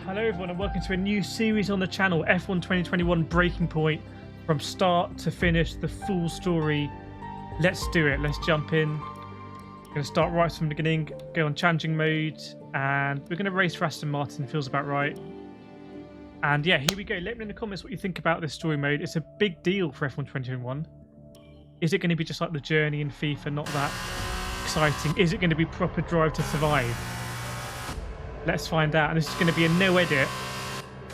Hello everyone and welcome to a new series on the channel, F1 2021 Breaking Point. From start to finish, the full story. Let's do it, let's jump in. We're going to start right from the beginning, go on challenging mode, and we're going to race for Aston Martin, feels about right. And yeah, here we go. Let me know in the comments what you think about this story mode. It's a big deal for F1 2021. Is it going to be just like the journey in FIFA, not that exciting? Is it going to be proper Drive to Survive? Let's find out. And this is going to be a no edit,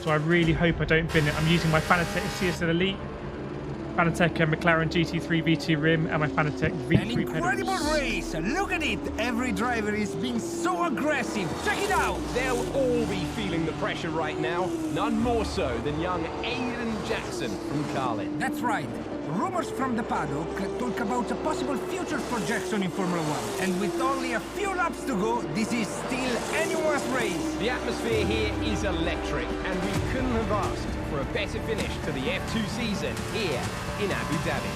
so I really hope I don't bin it. I'm using my Fanatec CSL Elite, Fanatec McLaren GT3 V2 rim, and my Fanatec V3 An incredible pedals. race! Look at it! Every driver is being so aggressive! Check it out! They'll all be feeling the pressure right now. None more so than young Aiden Jackson from Carlin. That's right. Rumors from the paddock talk about a possible future for Jackson in Formula 1. And with only a few laps to go, this is still anyone's race. The atmosphere here is electric, and we couldn't have asked for a better finish to the F2 season here in Abu Dhabi.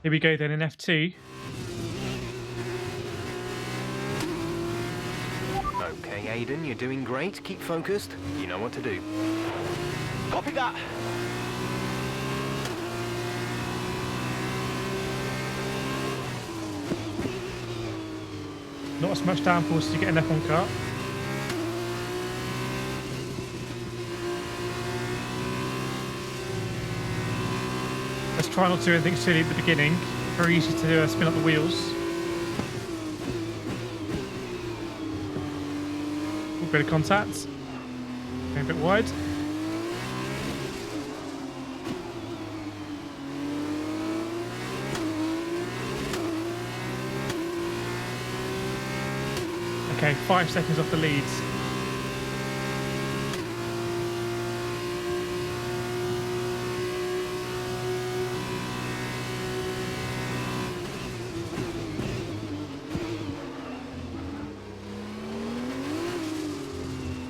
Here we go then in F2. Okay, Aiden, you're doing great. Keep focused. You know what to do. Copy that. Not as much downforce as you get in F1 car. Let's try not to do anything silly at the beginning. Very easy to spin up the wheels. A bit of contact. Going a bit wide. Okay, 5 seconds off the leads.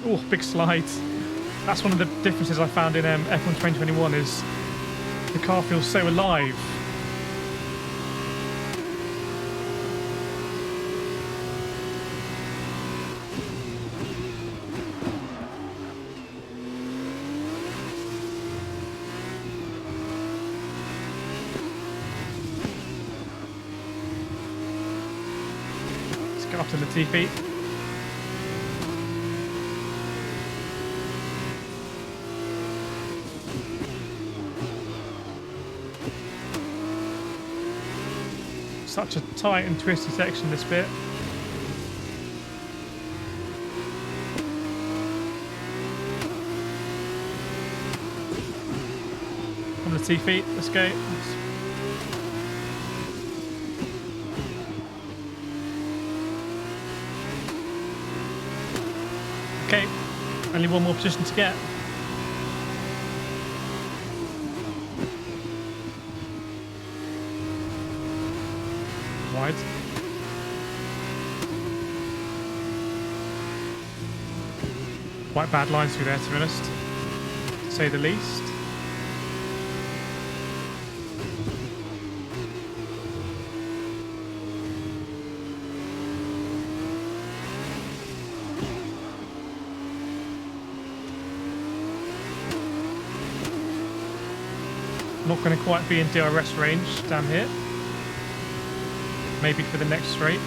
Oh, big slides. That's one of the differences I found in F1 2021 is the car feels so alive. Let's get up to Latifi. Such a tight and twisty section, this bit. On the T-feet, let's go. Okay, only one more position to get. Wide. Quite bad lines through there, to be honest, to say the least. Not going to quite be in DRS range down here. Maybe for the next straight.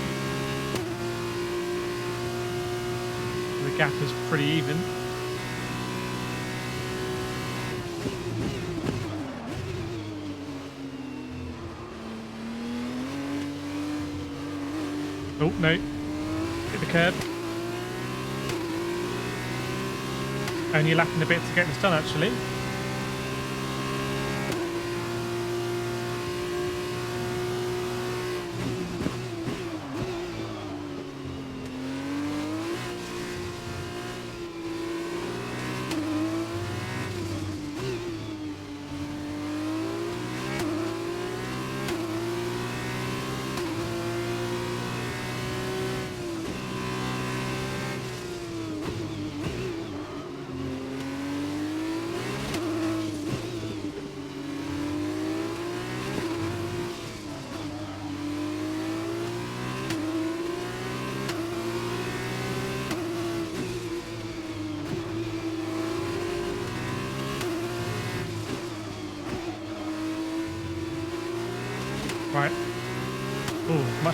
The gap is pretty even. Oh, no. Hit the curb. Only lapping a bit to get this done, actually.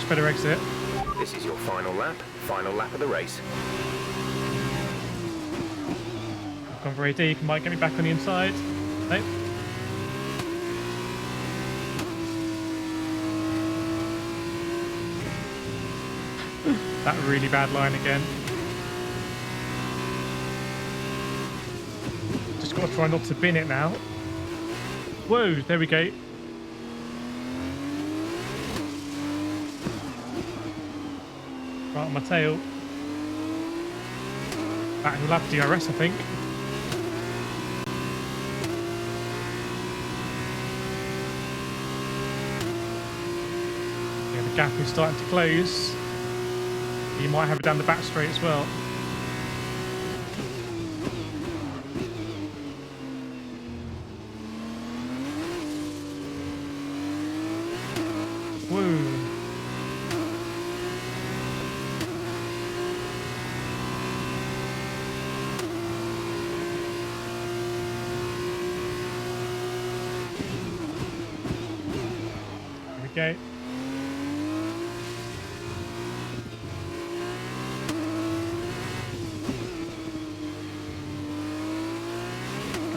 much better exit. This is your final lap of the race. I've gone very deep. Might get me back on the inside. Nope. That really bad line again. Just got to try not to bin it now. Whoa, there we go. Right on my tail. That will have DRS, I think. Yeah, the gap is starting to close. You might have it down the back straight as well. Whoa. There we go.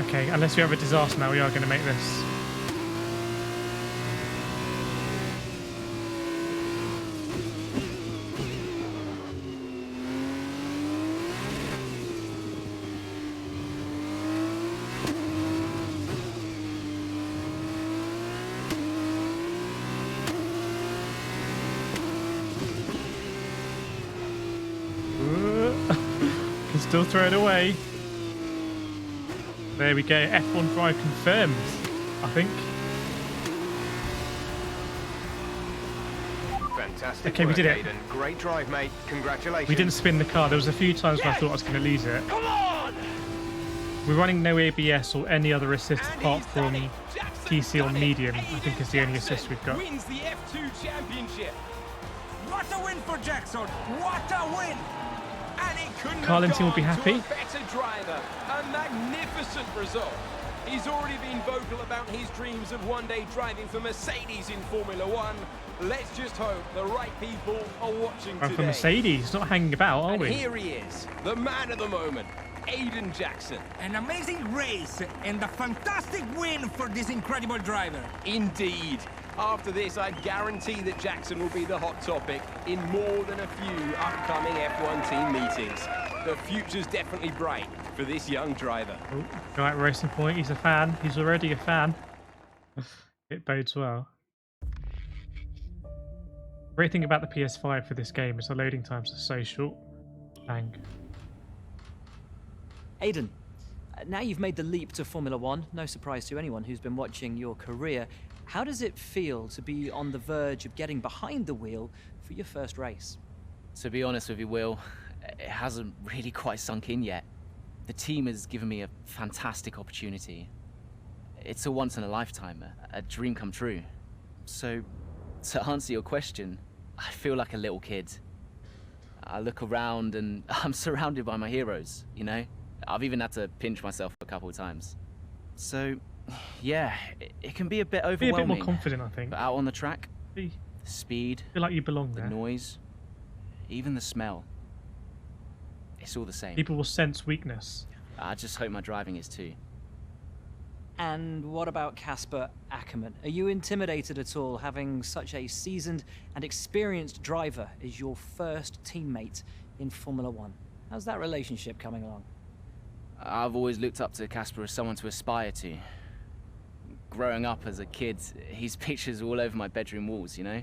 Okay, unless we have a disaster now, we are going to make this. Can still throw it away. There we go, F1 drive confirmed, I think. Fantastic. Okay, we did it. Aiden. Great drive, mate. Congratulations. We didn't spin the car. There was a few times when I thought I was going to lose it. Come on! We're running no ABS or any other assist apart from TC on medium. I think is the only assist we've got. Wins the F2 championship. What a win for Jackson! What a win! And it couldn't Carlington will have be gone happy. to a better driver. A magnificent result. He's already been vocal about his dreams of one day driving for Mercedes in Formula One. Let's just hope the right people are watching We're today. for Mercedes, not hanging about, are And we? here he is, the man of the moment, Aiden Jackson. An amazing race and a fantastic win for this incredible driver. Indeed. After this, I guarantee that Jackson will be the hot topic in more than a few upcoming F1 team meetings. The future's definitely bright for this young driver. Oh, right, Racing Point. He's a fan. He's already a fan. It bodes well. Great thing about the PS5 for this game is the loading times are so short. Bang. Aiden, now you've made the leap to Formula One, no surprise to anyone who's been watching your career. How does it feel to be on the verge of getting behind the wheel for your first race? To be honest with you, Will, it hasn't really quite sunk in yet. The team has given me a fantastic opportunity. It's a once-in-a-lifetime, a dream come true. So, to answer your question, I feel like a little kid. I look around and I'm surrounded by my heroes, you know? I've even had to pinch myself a couple of times. So, yeah, it can be a bit Be a overwhelming. bit more confident, I think. But out on the track, Be, the speed, feel like you belong the there. noise, even the smell, it's all the same. People will sense weakness. I just hope my driving is too. And what about Casper Ackerman? Are you intimidated at all having such a seasoned and experienced driver as your first teammate in Formula One? How's that relationship coming along? I've always looked up to Casper as someone to aspire to. Growing up as a kid, his pictures were all over my bedroom walls, you know?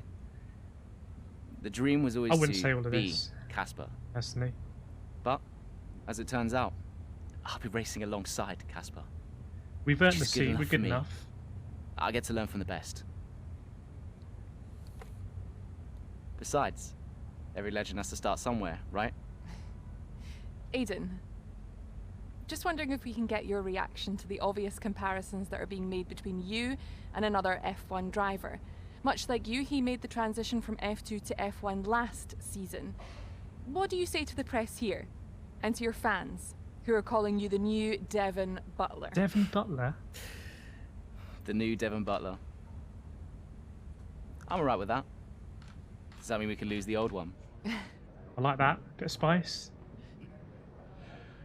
The dream was always I wouldn't to say all of be this. Casper. Personally. But, as it turns out, I'll be racing alongside Casper. We've earned the Which is good seat. enough We're for good me. enough. I get to learn from the best. Besides, every legend has to start somewhere, right? Aiden, just wondering if we can get your reaction to the obvious comparisons that are being made between you and another F1 driver. Much like you, he made the transition from F2 to F1 last season. What do you say to the press here, and to your fans, who are calling you the new Devon Butler? Devon Butler? The new Devon Butler. I'm alright with that. Does that mean we can lose the old one? I like that. Bit of spice.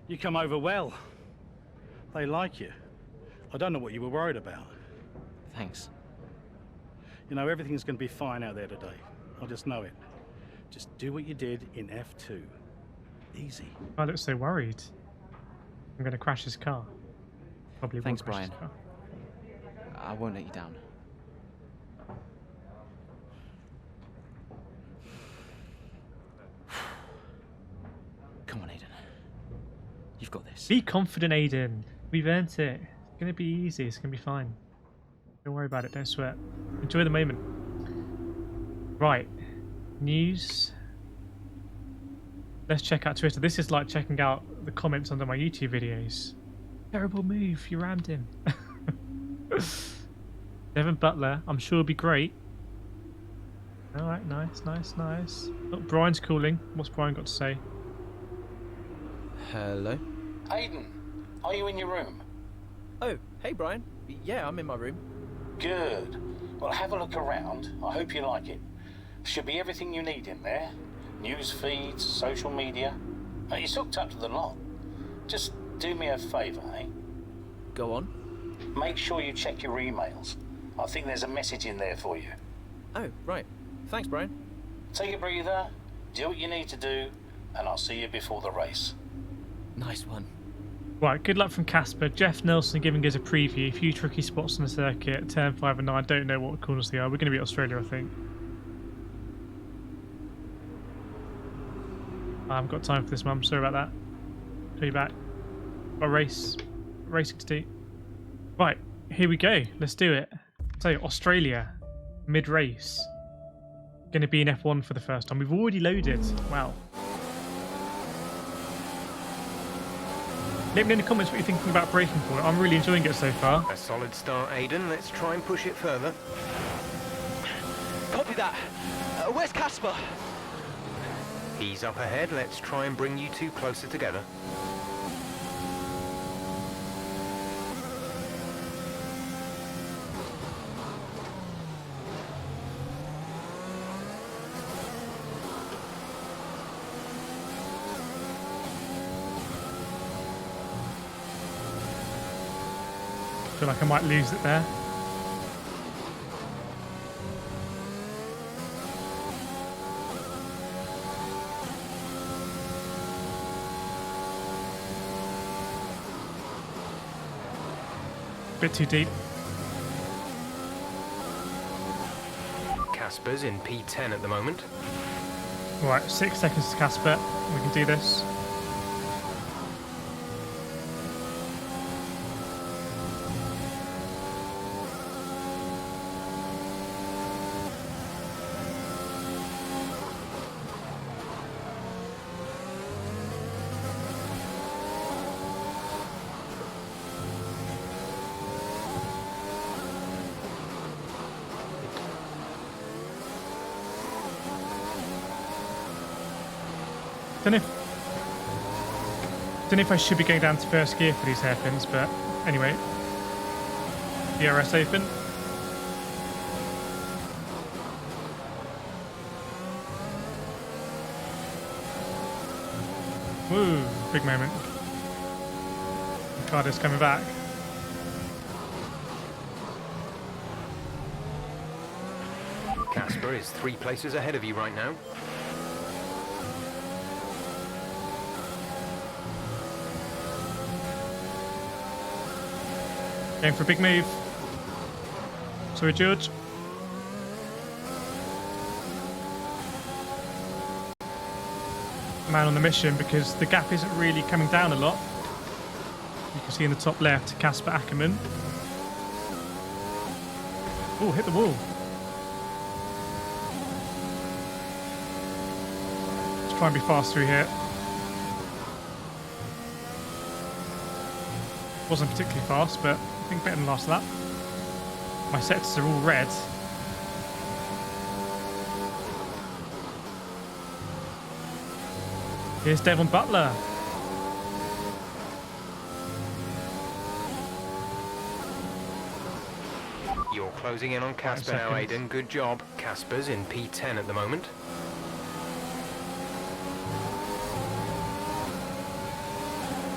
You come over well. They like you. I don't know what you were worried about. Thanks. You know, everything's going to be fine out there today. I just know it. Just do what you did in F2. Easy. I look so worried. I'm going to crash his car. Probably will Thanks, crash his Brian. car. I won't let you down. Come on, Aiden. You've got this. Be confident, Aiden. We've earned it. It's going to be easy. It's going to be fine. Don't worry about it. Don't sweat. Enjoy the moment. Right. News. Let's check out Twitter. This is like checking out the comments under my YouTube videos. Terrible move. You rammed him. Devon Butler. I'm sure it'll be great. Alright. Nice. Oh, Brian's calling. What's Brian got to say? Hello? Aiden, are you in your room? Oh, hey Brian. Yeah, I'm in my room. Good. Well, have a look around. I hope you like it. Should be everything you need in there. News feeds, social media. It's hooked up to the lot. Just do me a favour, eh? Go on. Make sure you check your emails. I think there's a message in there for you. Oh, right. Thanks, Brian. Take a breather, do what you need to do, and I'll see you before the race. Nice one. Right, good luck from Casper. Jeff Nelson giving us a preview. A few tricky spots on the circuit. Turn 5 and 9. I don't know what corners they are. We're going to be at Australia, I think. I haven't got time for this, Mum. Sorry about that. Call you back. Got a racing to do. Right, here we go. Let's do it. So, Australia, mid-race. Going to be in F1 for the first time. We've already loaded. Wow. Let me know in the comments what you're thinking about Breaking Point. I'm really enjoying it so far. A solid start, Aiden. Let's try and push it further. Copy that. Where's Casper? He's up ahead. Let's try and bring you two closer together. I feel like I might lose it there. Bit too deep. Casper's in P10 at the moment. Right, 6 seconds to Casper. We can do this. Don't know if I should be going down to first gear for these hairpins, but anyway. DRS open. Woo, big moment. Ricardo's coming back. Casper is 3 places ahead of you right now. Going for a big move. Sorry, George. Man on the mission because the gap isn't really coming down a lot. You can see in the top left, Casper Ackerman. Oh, hit the wall. Let's try and be fast through here. Wasn't particularly fast, but I think better than last lap. My sets are all red. Here's Devon Butler. You're closing in on Casper now, Aiden. Good job. Casper's in P10 at the moment.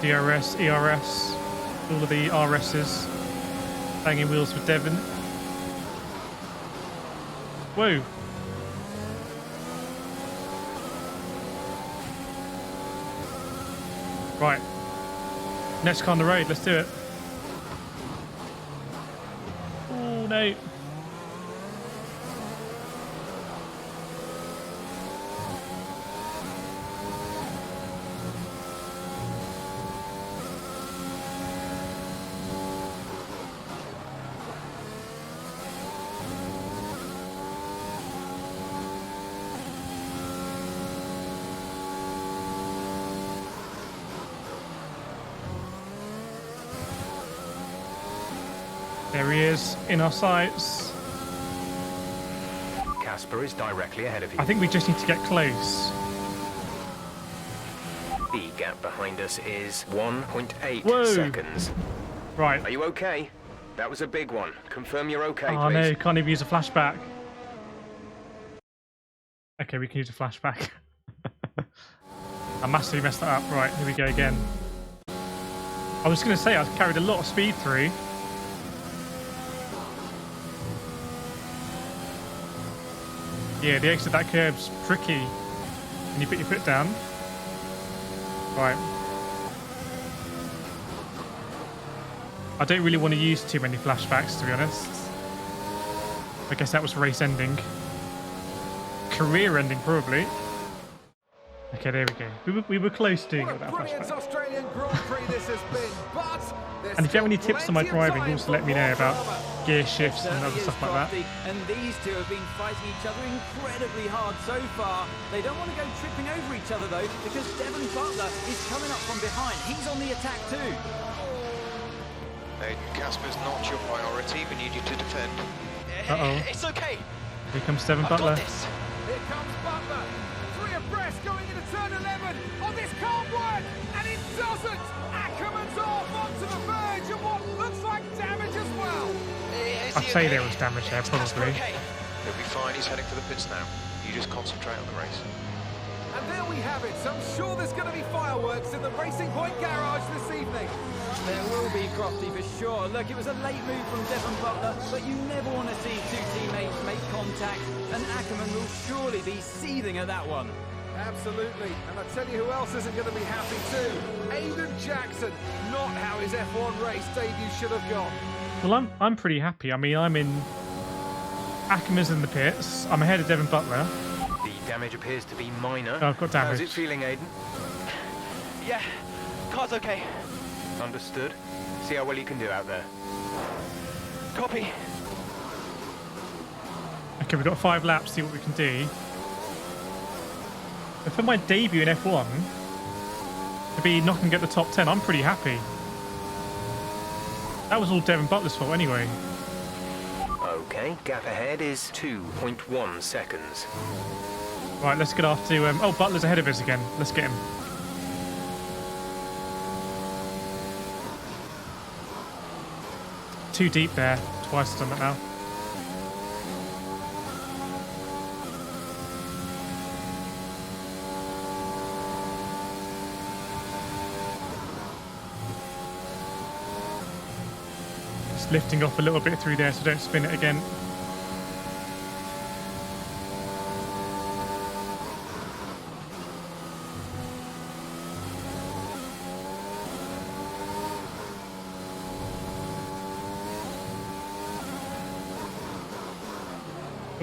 DRS, ERS, all of the RSs. Banging wheels for Devon. Whoa. Right. Next car on the road, let's do it. Oh no. There he is, in our sights. Casper is directly ahead of you. I think we just need to get close. The gap behind us is 1.8 Whoa. seconds. Right. Are you okay? That was a big one. Confirm you're okay, Oh please. no, can't even use a flashback. Okay, we can use a flashback. I massively messed that up. Right, here we go again. I was going to say I carried a lot of speed through. Yeah, the exit of that curb's tricky when you put your foot down. Right. I don't really want to use too many flashbacks, to be honest. I guess that was race ending. Career ending, probably. Okay, there we go. We were close to What a that brilliant flashback. Australian Grand Prix this has been, but there's And if you have any still tips on my plenty of driving, time also for let me know more about drama. gear shifts and other stuff like that. And these two have been fighting each other incredibly hard so far. They don't want to go tripping over each other though, because Devon Butler is coming up from behind. He's on the attack too. Aiden, Casper's not your priority. We need you to defend. Uh-oh. It's okay. Here comes Devon I've Butler. got this. Here comes Butler. 3 abreast going into turn 11. Oh, this can't work. And it doesn't. Ackerman's off onto the verge of what looks like damage as well. I'd say there was damage there, probably. Okay. He'll be fine. He's heading for the pits now. You just concentrate on the race. And there we have it. So I'm sure there's going to be fireworks in the Racing Point garage this evening. There will be, Crofty, for sure. Look, it was a late move from Devon Butler, but you never want to see two teammates make contact, and Ackerman will surely be seething at that one. Absolutely. And I tell you who else isn't going to be happy too. Aiden Jackson. Not how his F1 race debut should have gone. Well, I'm pretty happy. I mean, I'm in... Ackerman's in the pits. I'm ahead of Devon Butler. The damage appears to be minor. Oh, I've got damage. How's it feeling, Aiden? Yeah, car's okay. Understood. See how well you can do out there. Copy. Okay, we've got 5 laps, see what we can do. But for my debut in F1, to be knocking at the top 10, I'm pretty happy. That was all Devon Butler's fault anyway. Okay, gap ahead is 2.1 seconds. Right, let's get off to... oh, Butler's ahead of us again. Let's get him. Too deep there. Twice done that now. Just lifting off a little bit through there so don't spin it again.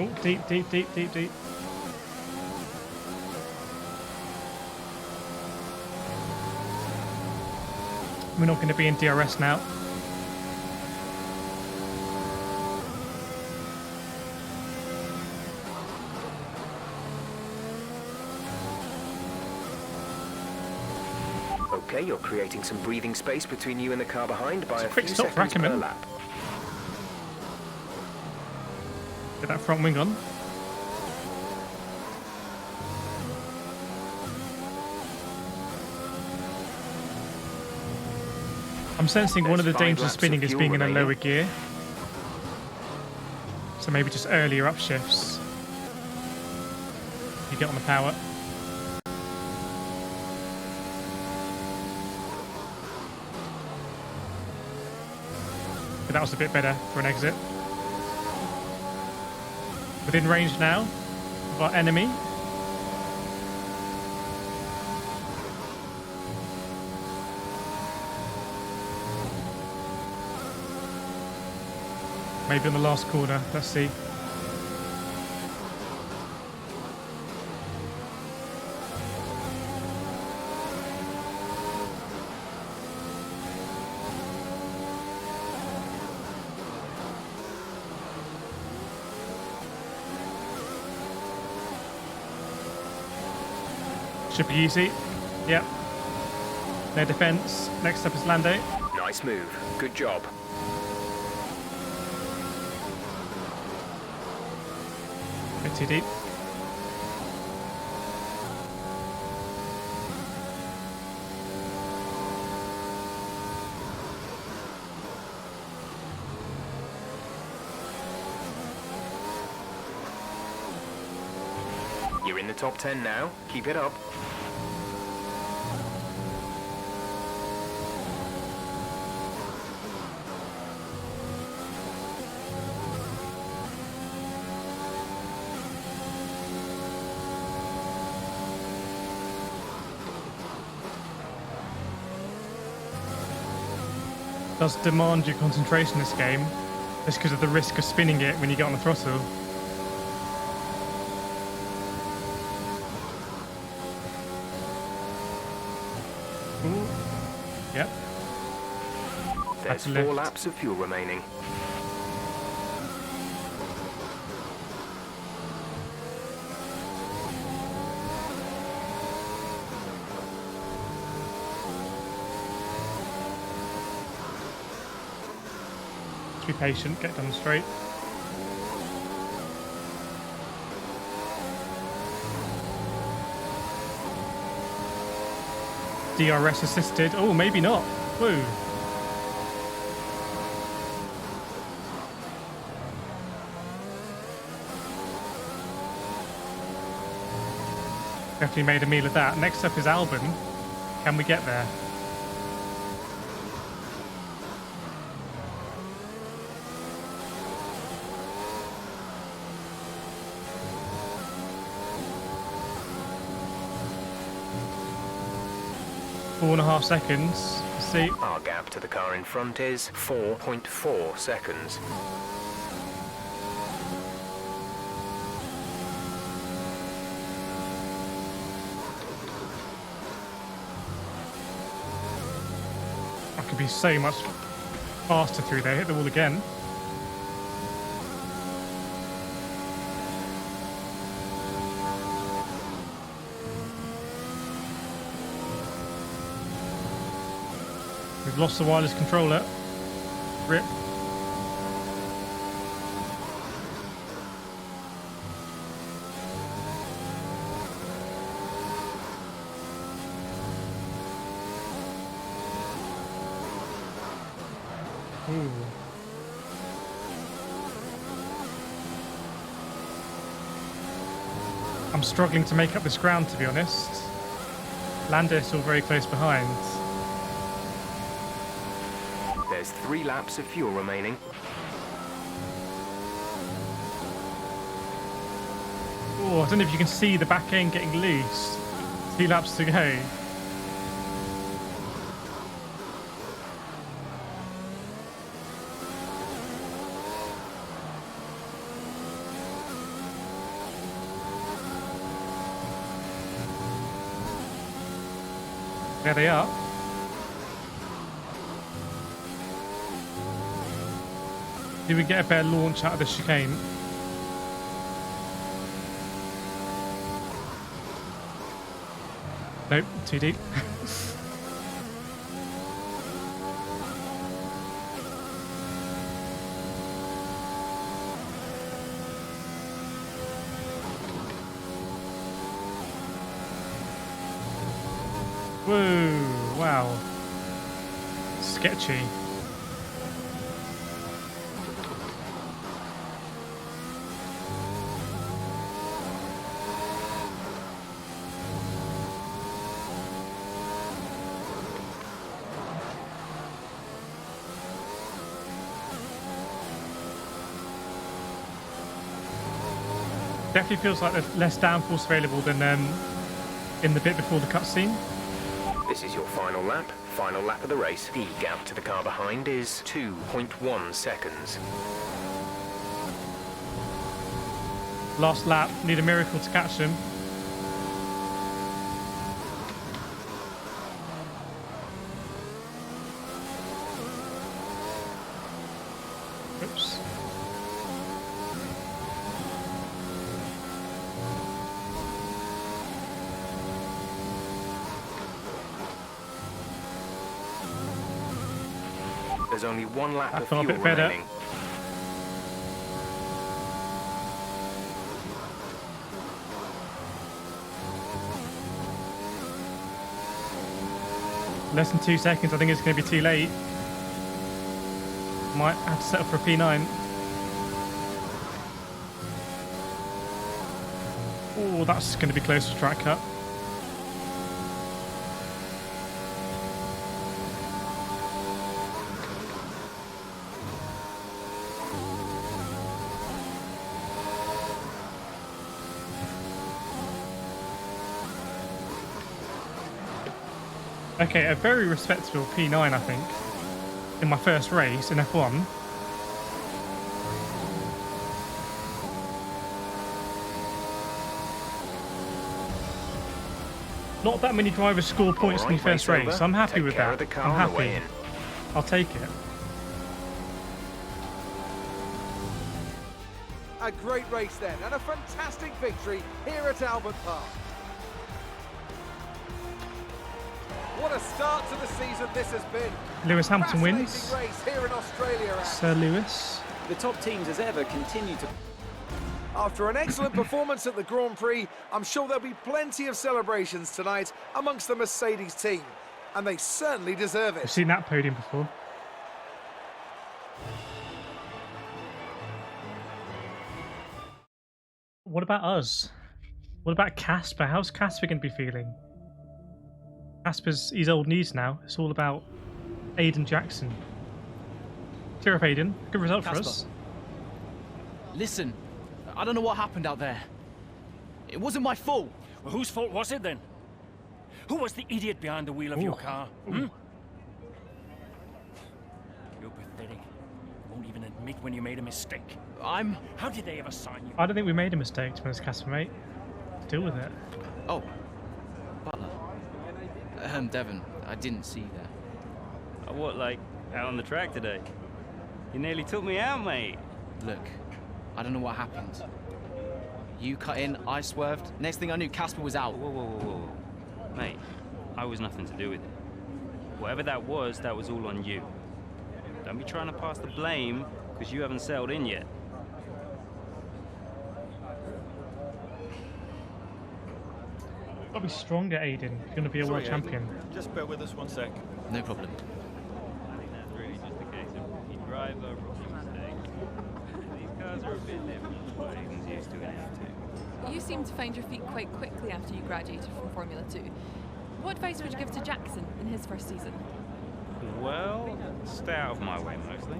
Oh, deep, deep, deep, deep, deep. We're not going to be in DRS now. Okay, you're creating some breathing space between you and the car behind by a quick few stop for seconds per Ackerman. lap. Get that front wing on. I'm sensing one of the There's 5 dangers of laps spinning of is fuel being in a remaining. lower gear. So maybe just earlier upshifts. You get on the power. But that was a bit better for an exit. Within range now of our enemy. Maybe on the last corner, let's see. Should be easy. Yep. No defense. Next up is Lando. Nice move. Good job. Bit too deep. You're in the top 10 now. Keep it up. Does demand your concentration this game, just because of the risk of spinning it when you get on the throttle. Ooh. Yep. There's 4 laps of fuel remaining. Be patient, get down straight. DRS assisted. Oh, maybe not. Woo. Definitely made a meal of that. Next up is Albon. Can we get there? Four and a half seconds. Let's see. Our gap to the car in front is 4.4 seconds. I could be so much faster through there. Hit the wall again. We've lost the wireless controller. Rip. Ooh. I'm struggling to make up this ground, to be honest. Lando's still very close behind. There's 3 laps of fuel remaining. Oh, I don't know if you can see the back end getting loose. 2 laps to go. There they are. Do we get a better launch out of the chicane? Nope, too deep. Whoa, wow. Sketchy. Definitely feels like there's less downforce available than in the bit before the cutscene. This is your final lap. Final lap of the race. The gap to the car behind is 2.1 seconds. Last lap. Need a miracle to catch him. Oops. There's only one lap I of felt a fuel bit better. remaining. Less than 2 seconds. I think it's going to be too late. Might have to settle for a P9. Oh, that's going to be close to track cut. Okay, a very respectable P9, I think, in my first race in F1. Not that many drivers score points in the first race. I'm happy with that. I'm happy. I'll take it. A great race then, and a fantastic victory here at Albert Park. What a start to the season this has been. Lewis Hamilton wins. Race here in Australia. Sir Lewis. The top teams as ever continue to... After an excellent performance at the Grand Prix, I'm sure there'll be plenty of celebrations tonight amongst the Mercedes team. And they certainly deserve it. I've seen that podium before. What about us? What about Casper? How's Casper going to be feeling? Casper's he's old news now. It's all about Aiden Jackson. Cheer up, Aiden. Good result for us. Listen, I don't know what happened out there. It wasn't my fault. Well, whose fault was it then? Who was the idiot behind the wheel of your car? Hmm? You're pathetic. You won't even admit when you made a mistake. How did they ever sign you? I don't think we made a mistake, to be honest, Casper, mate. Deal with it. Oh, Butler. Devon, I didn't see you there. What, like, out on the track today? You nearly took me out, mate. Look, I don't know what happened. You cut in, I swerved. Next thing I knew, Casper was out. Whoa. Mate, I was nothing to do with it. Whatever that was all on you. Don't be trying to pass the blame, because you haven't settled in yet. Got to be stronger, Aiden, if you're going to be a world champion. Just bear with us 1 sec. No problem. I think that's really just a case of you drive over rookie mistakes. These cars are a bit different from what Aiden's used to in F2. You seem to find your feet quite quickly after you graduated from Formula 2. What advice would you give to Jackson in his first season? Well, stay out of my way mostly.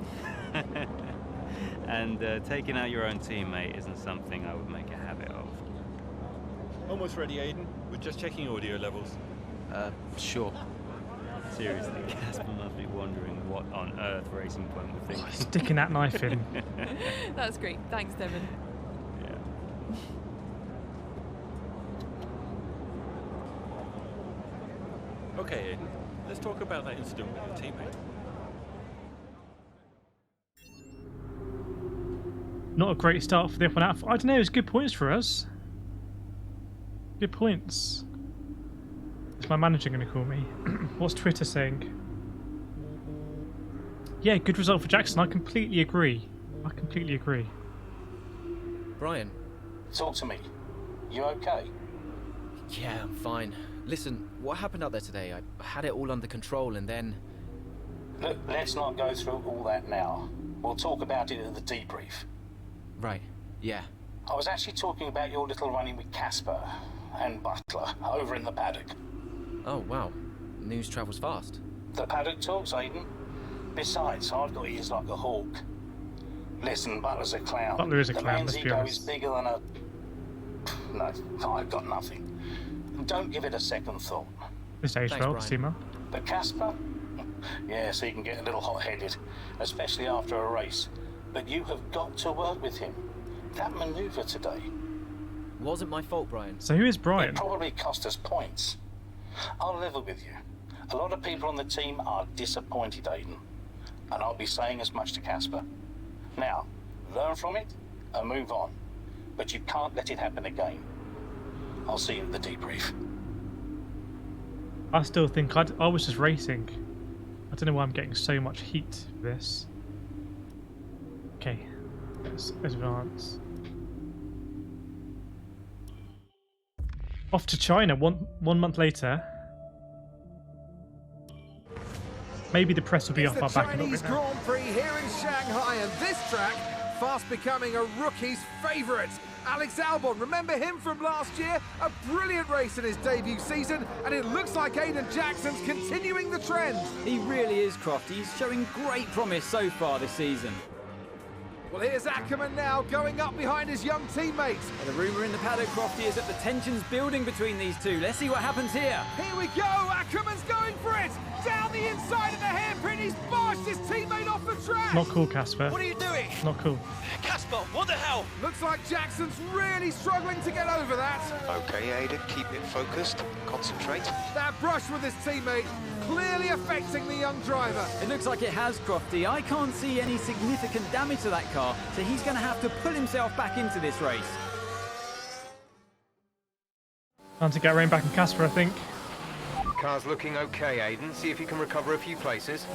And taking out your own teammate isn't something I would make a habit of. Almost ready, Aiden. We're just checking audio levels. Sure. Seriously, Casper must be wondering what on earth Racing Point would think. Sticking that knife in. That's great. Thanks, Devon. Yeah. Okay, Aiden. Let's talk about that incident with your teammate. Not a great start for the F1 outfit. I don't know, it was good points for us. Good points. Is my manager going to call me? What's Twitter saying? Yeah, good result for Jackson. I completely agree. Brian. Talk to me. You okay? Yeah, I'm fine. Listen, what happened out there today? I had it all under control and then... Look, let's not go through all that now. We'll talk about it at the debrief. Right, yeah. I was actually talking about your little run-in with Casper and Butler over in the paddock. Oh, wow. News travels fast. The paddock talks, Aiden. Besides, I've got ears like a hawk. Listen, Butler's a clown. Butler is a the clown, man's let's be ego honest. is bigger than a... No, I've got nothing. Don't give it a second thought. This age well, Steamer. But Casper? Yes, he can get a little hot-headed, especially after a race. But you have got to work with him. That manoeuvre today... Wasn't my fault, Brian. So who is Brian? It probably cost us points. I'll level with you. A lot of people on the team are disappointed, Aiden. And I'll be saying as much to Casper. Now, learn from it and move on. But you can't let it happen again. I'll see you at the debrief. I still think I was just racing. I don't know why I'm getting so much heat for this. Okay, let's advance. Off to China one month later. Maybe the press will be off our back a little bit now. Grand Prix here in Shanghai, and this track fast becoming a rookie's favourite. Alex Albon, remember him from last year? A brilliant race in his debut season, and it looks like Aiden Jackson's continuing the trend. He really is, Crofty. He's showing great promise so far this season. Well, here's Ackerman now, going up behind his young teammates. The rumour in the paddock, Crofty, is that the tension's building between these two. Let's see what happens here. Here we go, Ackerman's going for it! Down the inside of the hairpin, he's barged his teammate off the track! Not cool, Casper. What are you doing? Not cool. Casper, what the hell? Looks like Jackson's really struggling to get over that. Okay, Aiden, keep it focused. Concentrate. That brush with his teammate clearly affecting the young driver. It looks like it has, Crofty. I can't see any significant damage to that car, so he's going to have to pull himself back into this race. Time to get Rain back in Casper, I think. Car's looking okay, Aiden. See if you can recover a few places.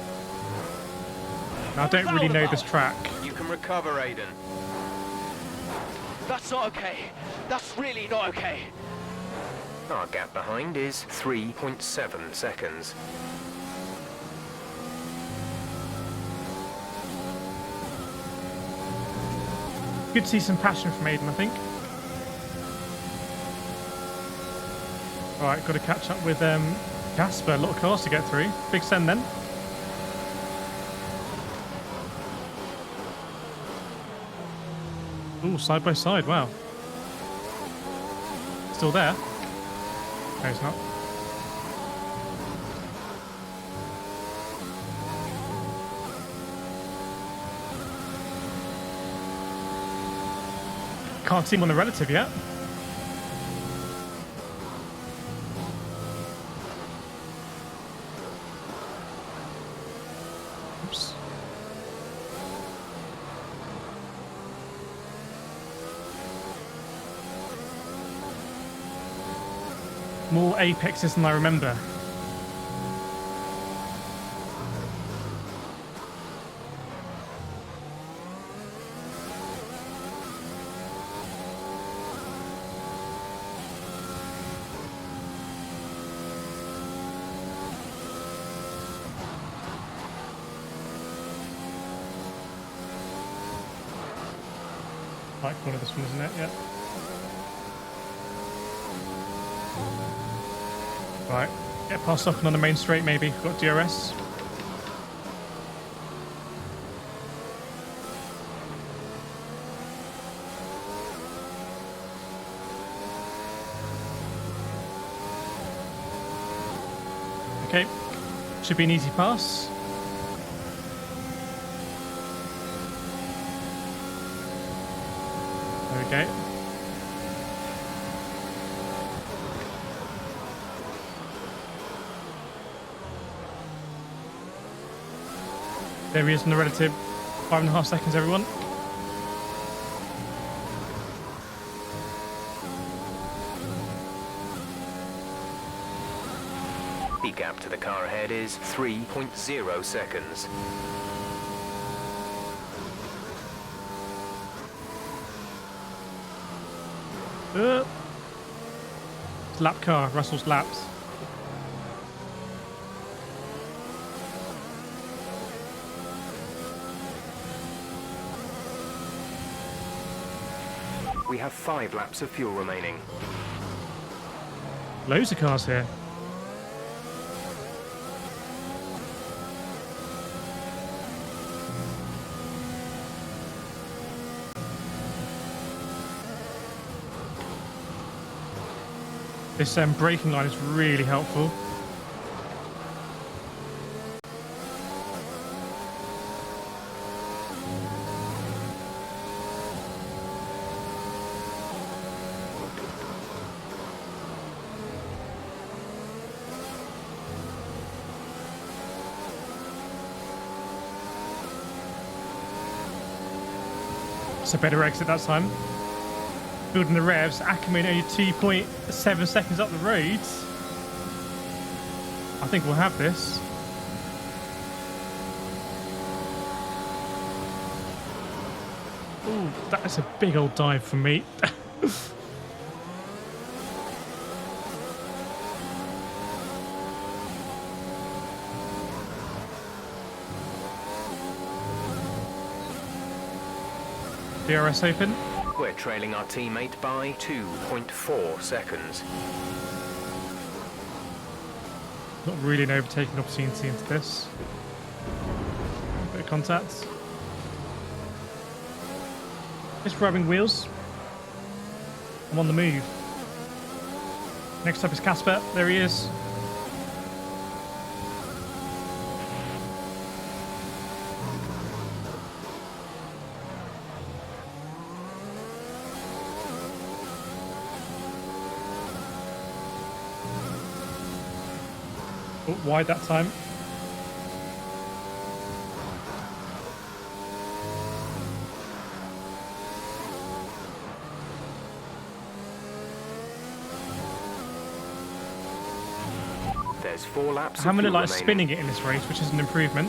Now, I don't really know this track. You can recover, Aiden. That's not okay. That's really not okay. Our gap behind is 3.7 seconds. Good to see some passion from Aiden, I think. Alright, got to catch up with Casper. A lot of cars to get through. Big send then. Ooh, side by side, wow. Still there? No, it's not. Can't see him on the relative yet. Oops. More apexes than I remember. Right corner this one, isn't it? Yeah. Right, get past Duncan on the main straight maybe. Got DRS. Okay, should be an easy pass. There we go. There he is in the relative. 5.5 seconds, everyone. The gap to the car ahead is 3.0 seconds. Lap car, Russell's laps. We have 5 laps of fuel remaining. Loads of cars here. This braking line is really helpful. It's a better exit that time. Building the revs, Ackerman only 2.7 seconds up the road. I think we'll have this. Ooh, that's a big old dive from me. DRS open. We're trailing our teammate by 2.4 seconds. Not really an overtaking opportunity into this. Bit of contact. Just rubbing wheels. I'm on the move. Next up is Casper. There he is. Oh, wide that time. There's 4 laps. I'm gonna like spinning it in this race, which is an improvement.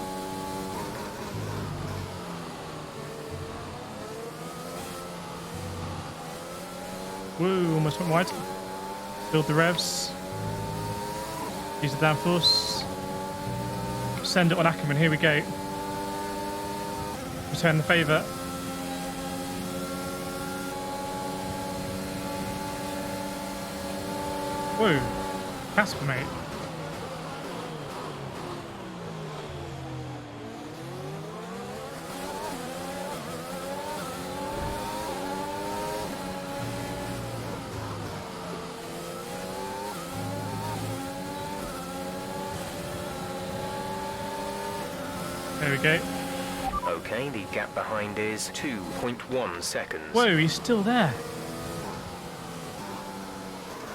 Woo, almost went wide. Build the revs. Use the downforce. Send it on Ackerman. Here we go. Return the favour. Whoa. Casper, mate. There we go. Okay, the gap behind is 2.1 seconds. Whoa, he's still there.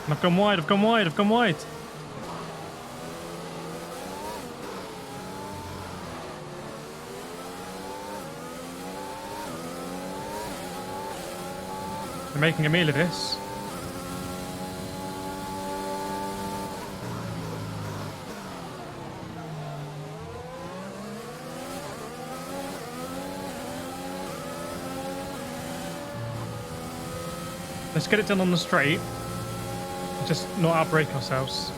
I've gone wide, I've gone wide, I've gone wide. They're making a meal of this. Let's get it done on the straight. Just not outbrake ourselves.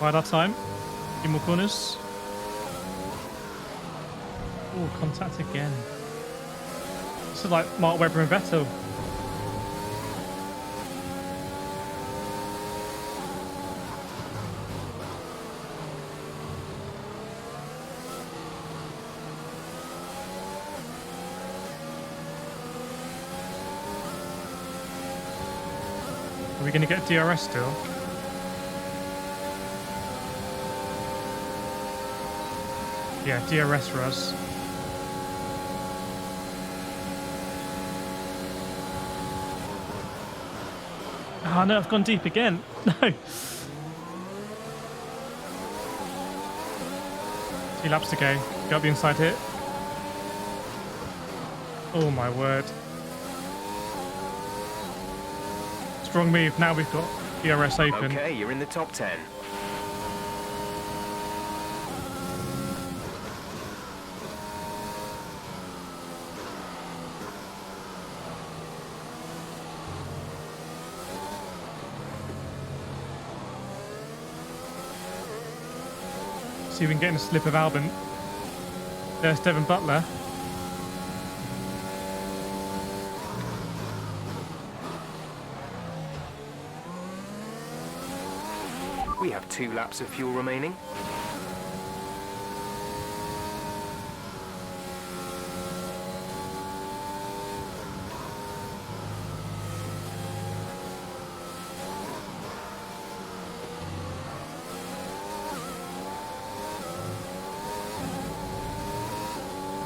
By that time. A few more corners. Oh, contact again. This is like Mark Webber and Vettel. Are we going to get DRS still? Yeah, DRS for us. Oh no, I've gone deep again. No. 2 laps to go. Got the inside hit. Oh my word. Strong move. Now we've got DRS open. Okay, you're in the top 10. See if we can get in a slip of Albon. There's Devon Butler. We have 2 laps of fuel remaining.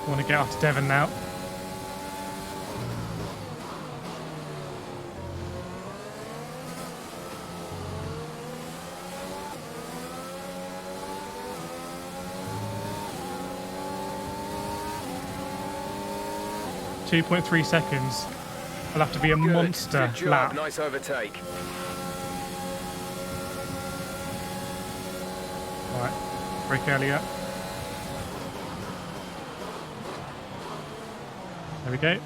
I want to get after Devon now. .3 seconds. I'll have to be a monster Good job. lap. Nice overtake. Right, brake earlier. There we go.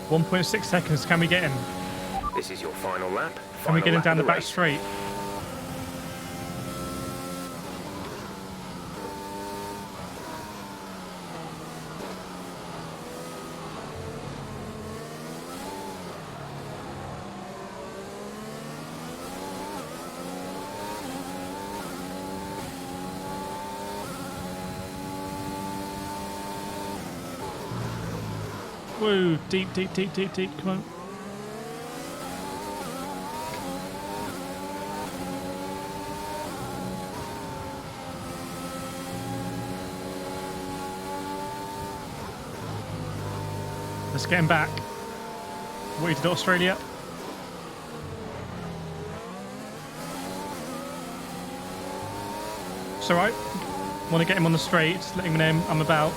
.6 seconds. Can we get in? This is your final lap. Can we get in down the back race. straight? Whoa, deep, deep, deep, deep, deep. Come on. Let's get him back. What he did Australia. It's alright. Want to get him on the straight, letting him know I'm about.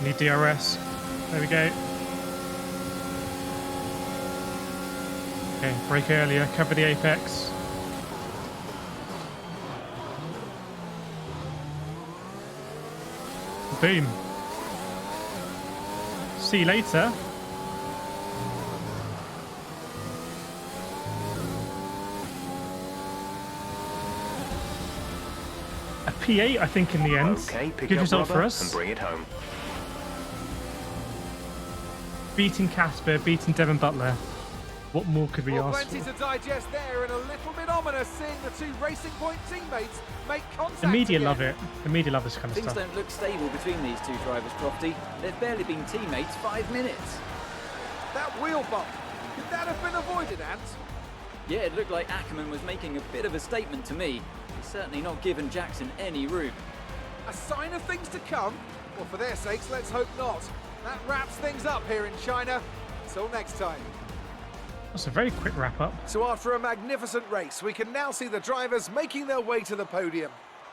Need DRS. There we go. Okay, brake earlier, cover the apex. Boom. See you later. A P8, I think, in the end. Okay, pick Good up result for rubber us. and bring it home. Beating Casper, beating Devon Butler. What more could we Well, ask plenty for? to digest there, and a little bit ominous seeing the two Racing Point teammates make contact. The media again. love it. The media love this kind of Things stuff. don't look stable between these two drivers, Crofty. They've barely been teammates 5 minutes. That wheel bump, could that have been avoided, Ant? Yeah, it looked like Ackerman was making a bit of a statement to me. He's certainly not given Jackson any room. A sign of things to come? Well, for their sakes, let's hope not. That wraps things up here in China. Until next time. That's a very quick wrap up. So after a magnificent race, we can now see the drivers making their way to the podium.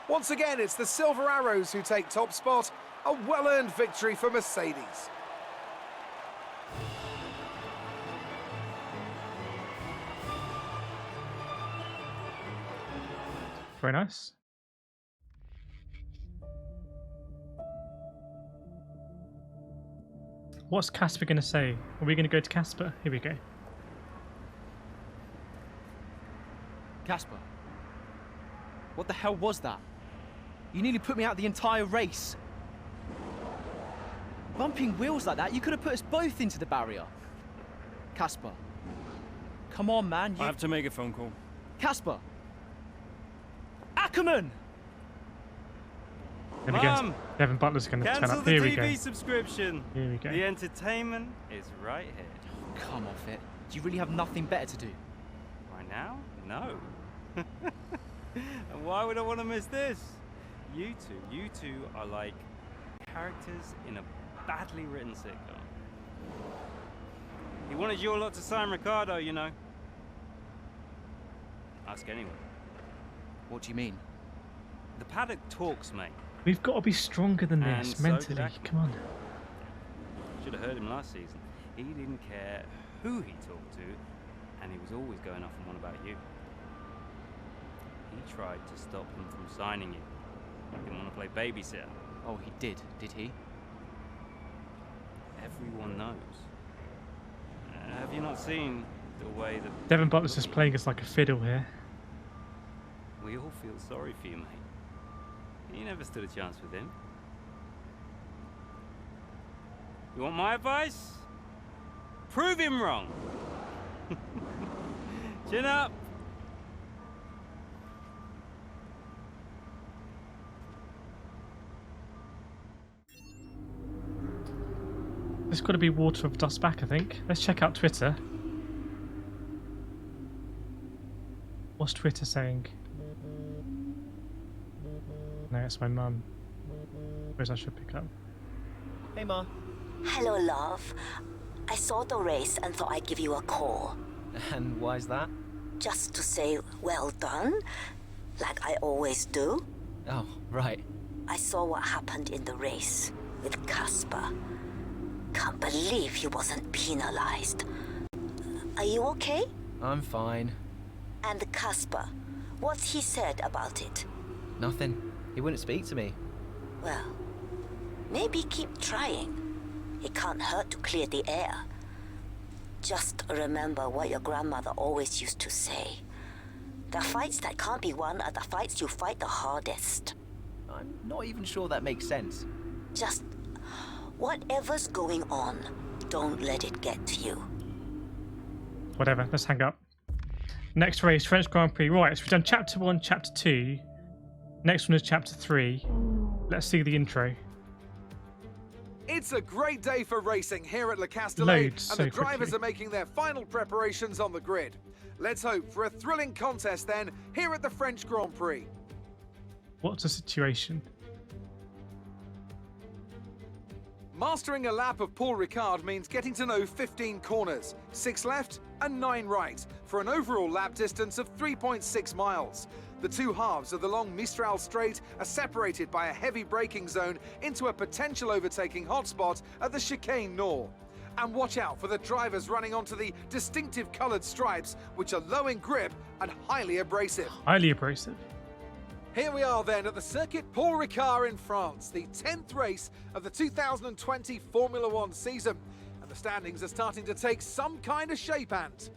Once again, it's the Silver Arrows who take top spot. A well-earned victory for Mercedes. Very nice. What's Casper going to say? Are we going to go to Casper? Here we go. Casper, what the hell was that? You nearly put me out the entire race. Bumping wheels like that, you could have put us both into the barrier. Casper, come on, man. I have to make a phone call. Casper! Ackerman! There we go. Devon Butler's going to turn Cancel up. the Here TV we go. subscription. Here we go. The entertainment is right here. Come off it. Do you really have nothing better to do? Right now? No. And why would I want to miss this? You two are like characters in a badly written sitcom. He wanted your lot to sign Ricardo, you know. Ask anyone. What do you mean? The paddock talks, mate. We've got to be stronger than And this so did mentally. Ackerman. Come on. Should have heard him last season. He didn't care who he talked to, and he was always going off on one about you. He tried to stop him from signing you. He didn't want to play babysitter. Oh, he did he? Everyone knows. Have you not seen the way that Devon Butler's just playing us like a fiddle here. we all feel sorry for you, mate? You never stood a chance with him. You want my advice? Prove him wrong. Chin up. There's got to be water of dust back, I think. Let's check out Twitter. What's Twitter saying? No, it's my mum. Whereas I should pick up. Hey, Ma. Hello, love. I saw the race and thought I'd give you a call. And why's that? Just to say well done, like I always do. Oh, right. I saw what happened in the race with Casper. Can't believe he wasn't penalized. Are you okay? I'm fine. And Casper, what's he said about it? Nothing. He wouldn't speak to me. Well, maybe keep trying. It can't hurt to clear the air. Just remember what your grandmother always used to say. The fights that can't be won are the fights you fight the hardest. I'm not even sure that makes sense. Just whatever's going on, don't let it get to you. Whatever, let's hang up. Next race, French Grand Prix. Right, so we've done chapter 1, chapter 2. Next one is chapter 3. Let's see the intro. It's a great day for racing here at Le Castellet, Loads and so the drivers quickly. are making their final preparations on the grid. Let's hope for a thrilling contest then, here at the French Grand Prix. What's the situation? Mastering a lap of Paul Ricard means getting to know 15 corners, 6 left and 9 right, for an overall lap distance of 3.6 miles. The two halves of the long Mistral Straight are separated by a heavy braking zone into a potential overtaking hotspot at the Chicane Nord. And watch out for the drivers running onto the distinctive coloured stripes, which are low in grip and highly abrasive. Highly abrasive. Here we are then at the Circuit Paul Ricard in France, the 10th race of the 2020 Formula One season. And the standings are starting to take some kind of shape, Ant.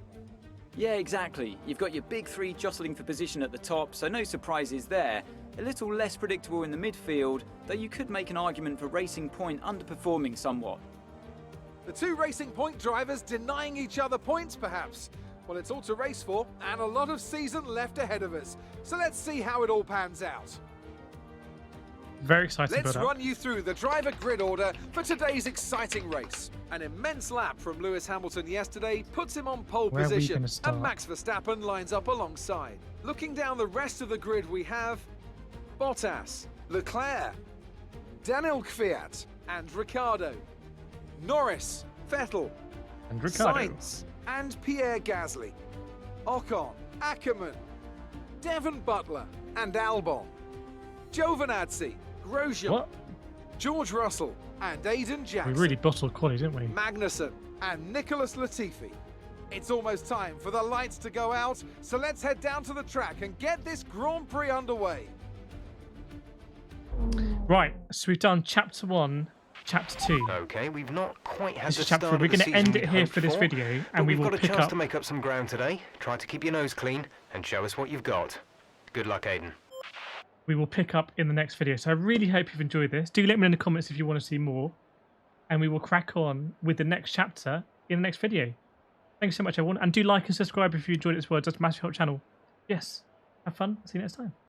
Yeah, exactly. You've got your big three jostling for position at the top, so no surprises there. A little less predictable in the midfield, though you could make an argument for Racing Point underperforming somewhat. The two Racing Point drivers denying each other points, perhaps. Well, it's all to race for, and a lot of season left ahead of us. So let's see how it all pans out. Very exciting Let's build-up. run you through the driver grid order for today's exciting race. An immense lap from Lewis Hamilton yesterday puts him on pole Where are we position, gonna start? and Max Verstappen lines up alongside. Looking down the rest of the grid, we have Bottas, Leclerc, Daniel Kvyat, and Ricciardo, Norris, Vettel, And Ricciardo. Sainz, and Pierre Gasly, Ocon, Ackerman, Devon Butler, and Albon, Giovinazzi, Grosjean, What? George Russell, and Aiden We Jackson, really bottled quality, didn't we? Magnussen, and Nicholas Latifi. It's almost time for the lights to go out, so let's head down to the track and get this Grand Prix underway. Right, so we've done chapter 1, chapter 2. Okay, we've not quite had This the is chapter start 3. of We're the going to season end we'd it here hoped for this for, video, but and we we've will got a pick chance up. to make up some ground today. Try to keep your nose clean and show us what you've got. Good luck, Aiden. We will pick up in the next video. So I really hope you've enjoyed this. Do let me know in the comments if you want to see more, and we will crack on with the next chapter in the next video. Thanks so much, everyone, and do like and subscribe if you enjoyed it as well. It does massively help the channel. Yes, have fun. See you next time.